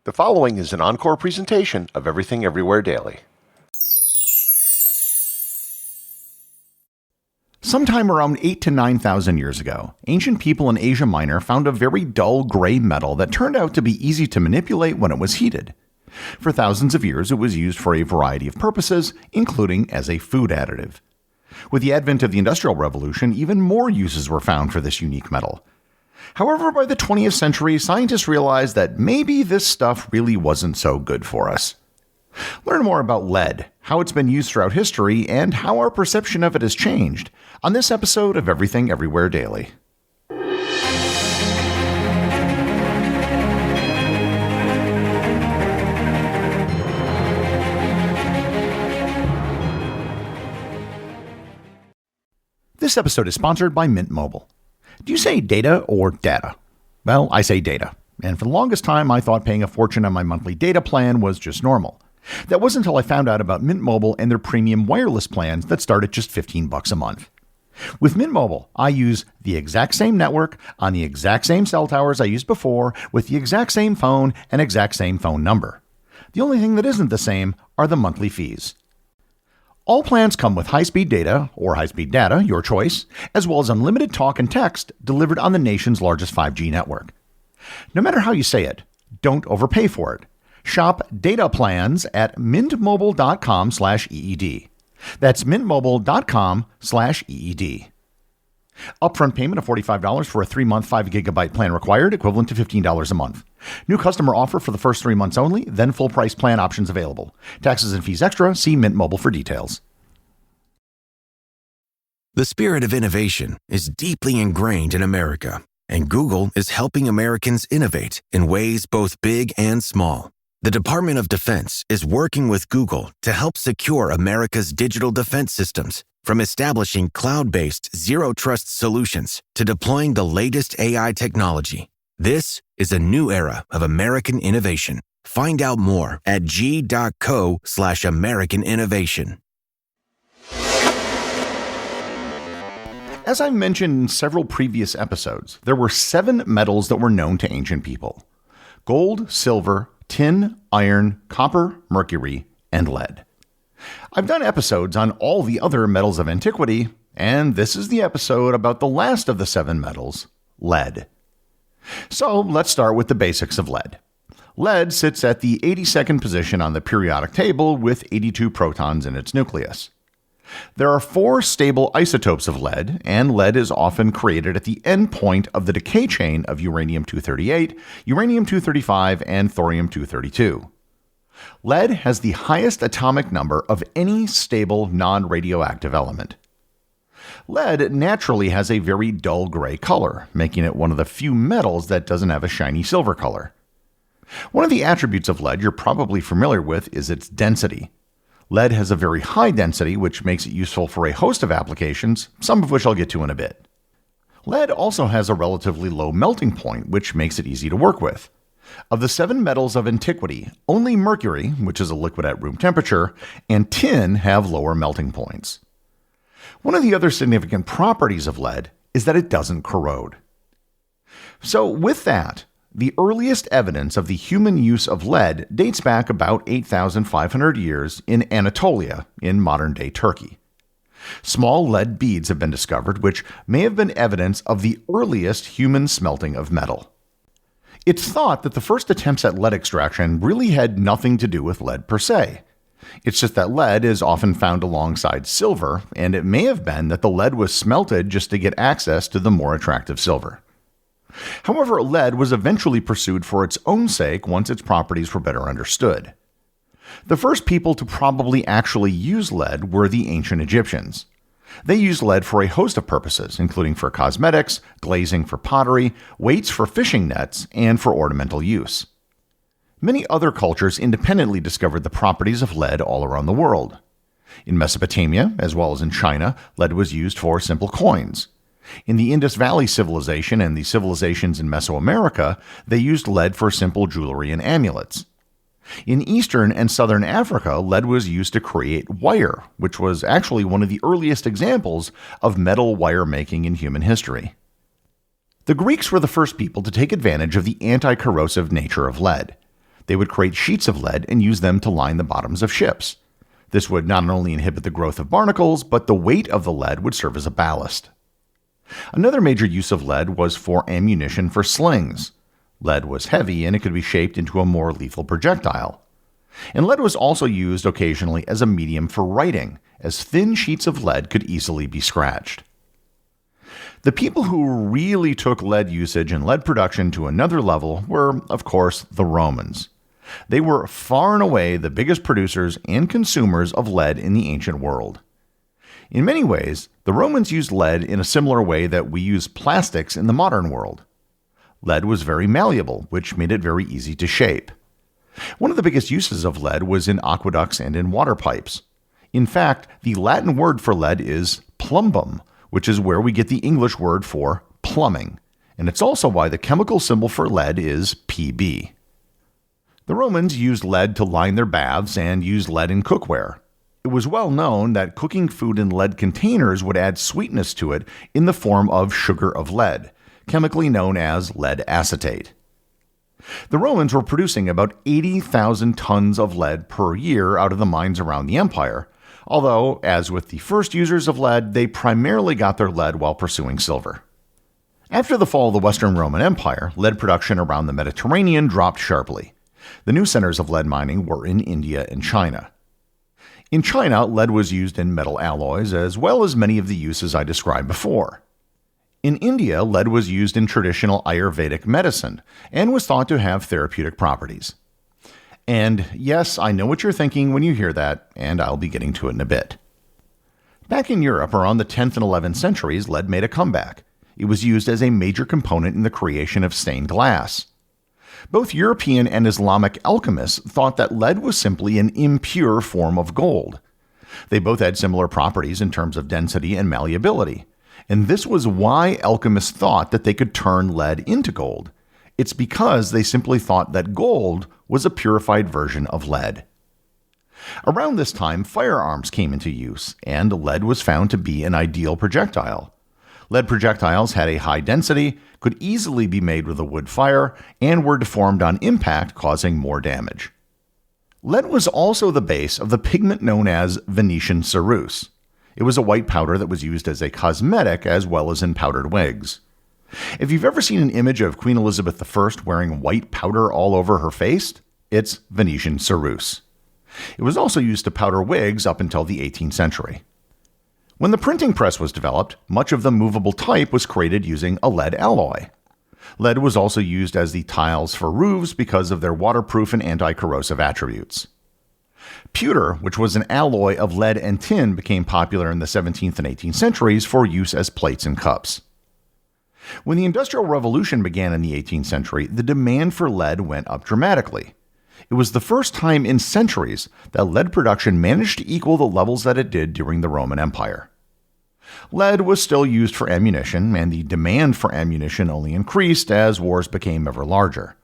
The following is an encore presentation of Everything Everywhere Daily. Sometime around 8,000 to 9,000 years ago, ancient people in Asia Minor found a very dull gray metal that turned out to be easy to manipulate when it was heated. For thousands of years, it was used for a variety of purposes, including as a food additive. With the advent of the Industrial Revolution, even more uses were found for this unique metal. However, by the 20th century, scientists realized that maybe this stuff really wasn't so good for us. Learn more about lead, how it's been used throughout history, and how our perception of it has changed on this episode of Everything Everywhere Daily. This episode is sponsored by Mint Mobile. Do you say data or data? Well, I say data. And for the longest time, I thought paying a fortune on my monthly data plan was just normal. That wasn't until I found out about Mint Mobile and their premium wireless plans that start at just $15 a month. With Mint Mobile, I use the exact same network on the exact same cell towers I used before with the exact same phone and exact same phone number. The only thing that isn't the same are the monthly fees. All plans come with high-speed data, or high-speed data, your choice, as well as unlimited talk and text delivered on the nation's largest 5G network. No matter how you say it, don't overpay for it. Shop data plans at mintmobile.com/EED. That's mintmobile.com/EED. Upfront payment of $45 for a 3-month 5GB plan required, equivalent to $15 a month. New customer offer for the first 3 months only, then full price plan options available. Taxes and fees extra. See Mint Mobile for details. The spirit of innovation is deeply ingrained in America, and Google is helping Americans innovate in ways both big and small. The Department of Defense is working with Google to help secure America's digital defense systems, from establishing cloud-based zero-trust solutions to deploying the latest AI technology. This is a new era of American innovation. Find out more at g.co/American innovation. As I mentioned in several previous episodes, there were 7 metals that were known to ancient people: gold, silver, tin, iron, copper, mercury, and lead. I've done episodes on all the other metals of antiquity, and this is the episode about the last of the 7 metals, lead. So let's start with the basics of lead. Lead sits at the 82nd position on the periodic table with 82 protons in its nucleus. There are 4 stable isotopes of lead, and lead is often created at the end point of the decay chain of uranium-238, uranium-235, and thorium-232. Lead has the highest atomic number of any stable non-radioactive element. Lead naturally has a very dull gray color, making it one of the few metals that doesn't have a shiny silver color. One of the attributes of lead you're probably familiar with is its density. Lead has a very high density, which makes it useful for a host of applications, some of which I'll get to in a bit. Lead also has a relatively low melting point, which makes it easy to work with. Of the 7 metals of antiquity, only mercury, which is a liquid at room temperature, and tin have lower melting points. One of the other significant properties of lead is that it doesn't corrode. So with that, the earliest evidence of the human use of lead dates back about 8,500 years in Anatolia, in modern-day Turkey. Small lead beads have been discovered, which may have been evidence of the earliest human smelting of metal. It's thought that the first attempts at lead extraction really had nothing to do with lead per se. It's just that lead is often found alongside silver, and it may have been that the lead was smelted just to get access to the more attractive silver. However, lead was eventually pursued for its own sake once its properties were better understood. The first people to probably actually use lead were the ancient Egyptians. They used lead for a host of purposes, including for cosmetics, glazing for pottery, weights for fishing nets, and for ornamental use. Many other cultures independently discovered the properties of lead all around the world. In Mesopotamia, as well as in China, lead was used for simple coins. In the Indus Valley Civilization and the civilizations in Mesoamerica, they used lead for simple jewelry and amulets. In Eastern and Southern Africa, lead was used to create wire, which was actually one of the earliest examples of metal wire making in human history. The Greeks were the first people to take advantage of the anti-corrosive nature of lead. They would create sheets of lead and use them to line the bottoms of ships. This would not only inhibit the growth of barnacles, but the weight of the lead would serve as a ballast. Another major use of lead was for ammunition for slings. Lead was heavy and it could be shaped into a more lethal projectile. And lead was also used occasionally as a medium for writing, as thin sheets of lead could easily be scratched. The people who really took lead usage and lead production to another level were, of course, the Romans. They were far and away the biggest producers and consumers of lead in the ancient world. In many ways, the Romans used lead in a similar way that we use plastics in the modern world. Lead was very malleable, which made it very easy to shape. One of the biggest uses of lead was in aqueducts and in water pipes. In fact, the Latin word for lead is plumbum, which is where we get the English word for plumbing, and it's also why the chemical symbol for lead is Pb. The Romans used lead to line their baths and used lead in cookware. It was well known that cooking food in lead containers would add sweetness to it in the form of sugar of lead, chemically known as lead acetate. The Romans were producing about 80,000 tons of lead per year out of the mines around the empire, although, as with the first users of lead, they primarily got their lead while pursuing silver. After the fall of the Western Roman Empire, lead production around the Mediterranean dropped sharply. The new centers of lead mining were in India and China. In China, lead was used in metal alloys, as well as many of the uses I described before. In India, lead was used in traditional Ayurvedic medicine and was thought to have therapeutic properties. And yes, I know what you're thinking when you hear that, and I'll be getting to it in a bit. Back in Europe, around the 10th and 11th centuries, lead made a comeback. It was used as a major component in the creation of stained glass. Both European and Islamic alchemists thought that lead was simply an impure form of gold. They both had similar properties in terms of density and malleability, and this was why alchemists thought that they could turn lead into gold. It's because they simply thought that gold was a purified version of lead. Around this time, firearms came into use, and lead was found to be an ideal projectile. Lead projectiles had a high density, could easily be made with a wood fire, and were deformed on impact, causing more damage. Lead was also the base of the pigment known as Venetian ceruse. It was a white powder that was used as a cosmetic as well as in powdered wigs. If you've ever seen an image of Queen Elizabeth I wearing white powder all over her face, it's Venetian ceruse. It was also used to powder wigs up until the 18th century. When the printing press was developed, much of the movable type was created using a lead alloy. Lead was also used as the tiles for roofs because of their waterproof and anti-corrosive attributes. Pewter, which was an alloy of lead and tin, became popular in the 17th and 18th centuries for use as plates and cups. When the Industrial Revolution began in the 18th century, the demand for lead went up dramatically. It was the first time in centuries that lead production managed to equal the levels that it did during the Roman Empire. Lead was still used for ammunition, and the demand for ammunition only increased as wars became ever larger.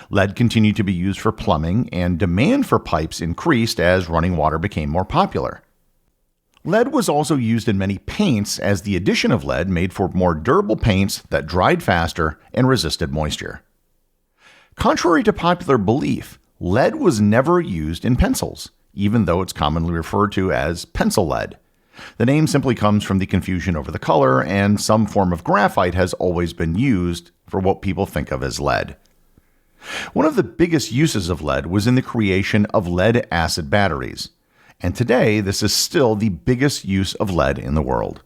Lead continued to be used for plumbing, and demand for pipes increased as running water became more popular. Lead was also used in many paints, as the addition of lead made for more durable paints that dried faster and resisted moisture. Contrary to popular belief, lead was never used in pencils, even though it's commonly referred to as pencil lead. The name simply comes from the confusion over the color, and some form of graphite has always been used for what people think of as lead. One of the biggest uses of lead was in the creation of lead-acid batteries, and today this is still the biggest use of lead in the world.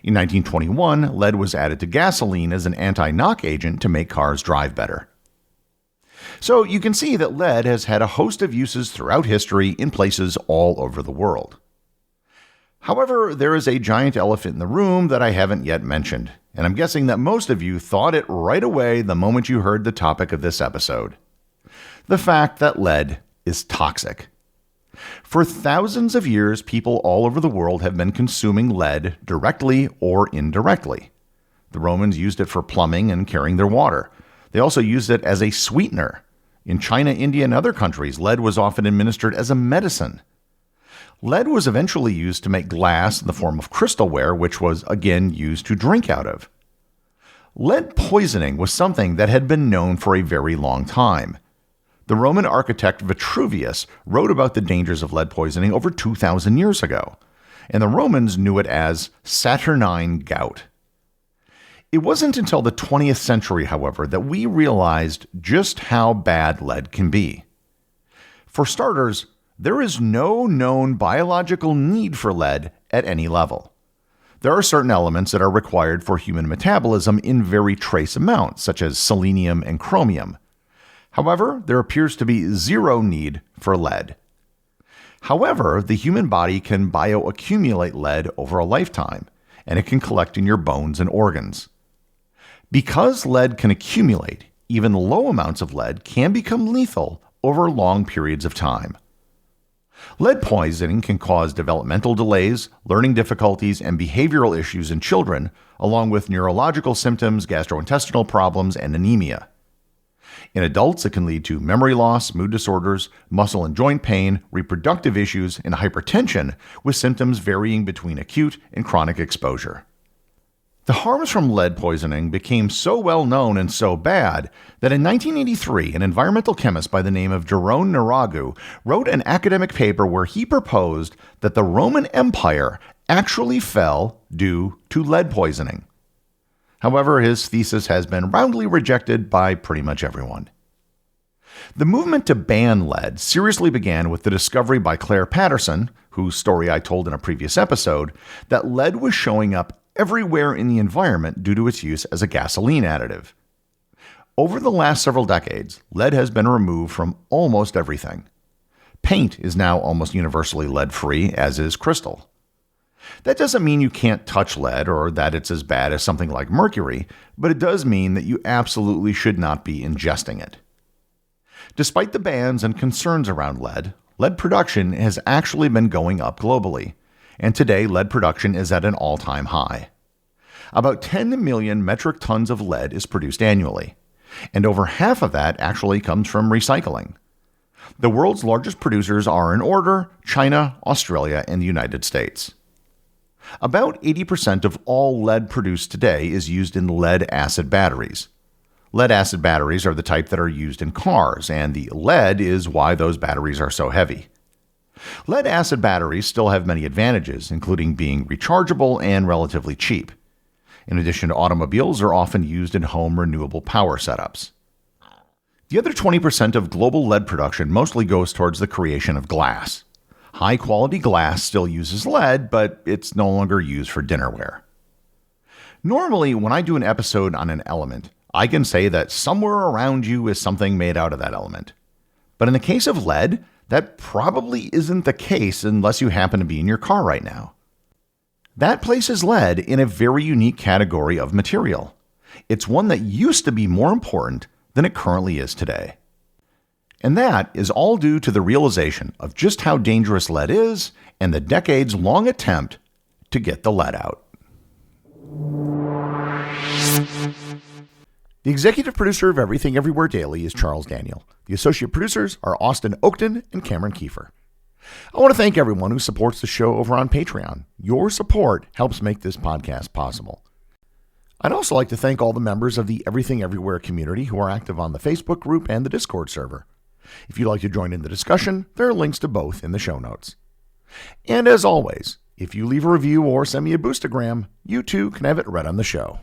In 1921, lead was added to gasoline as an anti-knock agent to make cars drive better. So you can see that lead has had a host of uses throughout history in places all over the world. However, there is a giant elephant in the room that I haven't yet mentioned, and I'm guessing that most of you thought it right away the moment you heard the topic of this episode. The fact that lead is toxic. For thousands of years, people all over the world have been consuming lead directly or indirectly. The Romans used it for plumbing and carrying their water. They also used it as a sweetener. In China, India, and other countries, lead was often administered as a medicine. Lead was eventually used to make glass in the form of crystalware, which was again used to drink out of. Lead poisoning was something that had been known for a very long time. The Roman architect Vitruvius wrote about the dangers of lead poisoning over 2,000 years ago, and the Romans knew it as Saturnine gout. It wasn't until the 20th century, however, that we realized just how bad lead can be. For starters, there is no known biological need for lead at any level. There are certain elements that are required for human metabolism in very trace amounts, such as selenium and chromium. However, there appears to be zero need for lead. However, the human body can bioaccumulate lead over a lifetime, and it can collect in your bones and organs. Because lead can accumulate, even low amounts of lead can become lethal over long periods of time. Lead poisoning can cause developmental delays, learning difficulties, and behavioral issues in children, along with neurological symptoms, gastrointestinal problems, and anemia. In adults, it can lead to memory loss, mood disorders, muscle and joint pain, reproductive issues, and hypertension, with symptoms varying between acute and chronic exposure. The harms from lead poisoning became so well known and so bad that in 1983, an environmental chemist by the name of Jeroen Naragu wrote an academic paper where he proposed that the Roman Empire actually fell due to lead poisoning. However, his thesis has been roundly rejected by pretty much everyone. The movement to ban lead seriously began with the discovery by Claire Patterson, whose story I told in a previous episode, that lead was showing up everywhere in the environment due to its use as a gasoline additive. Over the last several decades, lead has been removed from almost everything. Paint is now almost universally lead-free, as is crystal. That doesn't mean you can't touch lead or that it's as bad as something like mercury, but it does mean that you absolutely should not be ingesting it. Despite the bans and concerns around lead production has actually been going up globally, and today lead production is at an all-time high. About 10 million metric tons of lead is produced annually, and over half of that actually comes from recycling. The world's largest producers are in order: China, Australia, and the United States. About 80% of all lead produced today is used in lead-acid batteries. Lead-acid batteries are the type that are used in cars, and the lead is why those batteries are so heavy. Lead-acid batteries still have many advantages, including being rechargeable and relatively cheap. In addition, automobiles are often used in home renewable power setups. The other 20% of global lead production mostly goes towards the creation of glass. High-quality glass still uses lead, but it's no longer used for dinnerware. Normally, when I do an episode on an element, I can say that somewhere around you is something made out of that element. But in the case of lead, that probably isn't the case unless you happen to be in your car right now. That places lead in a very unique category of material. It's one that used to be more important than it currently is today. And that is all due to the realization of just how dangerous lead is and the decades-long attempt to get the lead out. The executive producer of Everything Everywhere Daily is Charles Daniel. The associate producers are Austin Oakton and Cameron Kiefer. I want to thank everyone who supports the show over on Patreon. Your support helps make this podcast possible. I'd also like to thank all the members of the Everything Everywhere community who are active on the Facebook group and the Discord server. If you'd like to join in the discussion, there are links to both in the show notes. And as always, if you leave a review or send me a boostagram, you too can have it read on the show.